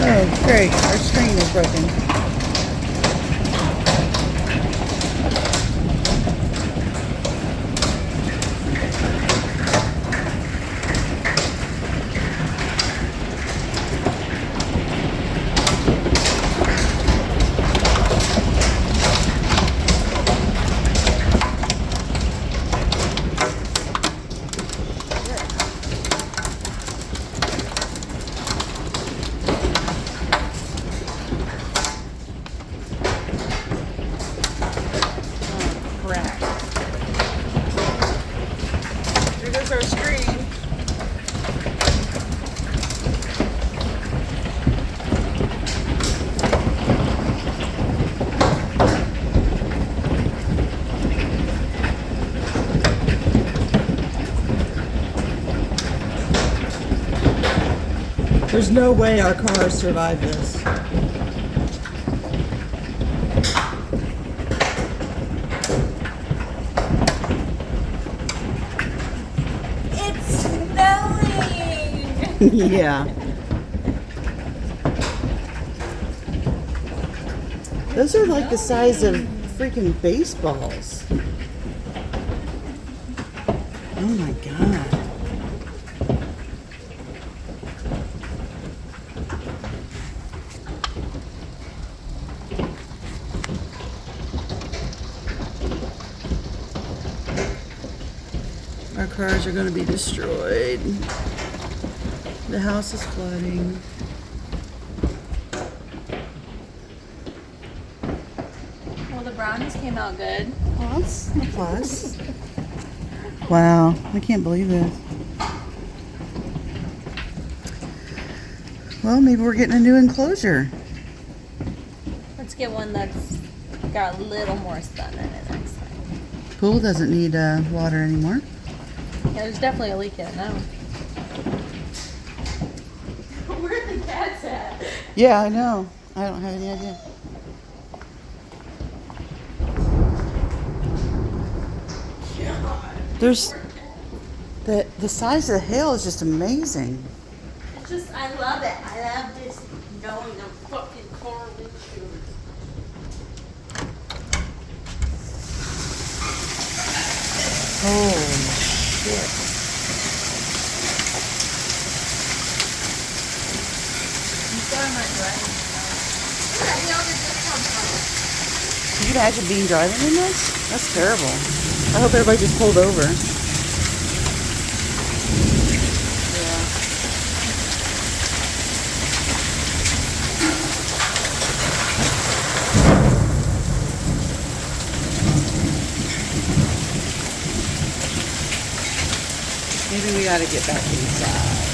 Oh, great. Our screen is broken. Crap. Here goes our screen. There's no way our cars survive this. It's snowing! Yeah. Those are like the size of freaking baseballs. Oh my god. Our cars are going to be destroyed. The house is flooding. Well, the brownies came out good. Well, that's a plus. Wow, I can't believe this. Well, maybe we're getting a new enclosure. Let's get one that's got a little more sun in it next time. Pool doesn't need water anymore. Yeah, there's definitely a leak in it now. Where are the cats at? Yeah, I know. I don't have any idea. There's the size of the hail is just amazing. It's just, I love it. I love just knowing the fucking car windshield. Holy shit. I'm sorry I'm not driving. Where the hell did this come from? Can you imagine being driving in this? That's terrible. I hope everybody just pulled over. Yeah. Maybe we gotta get back inside.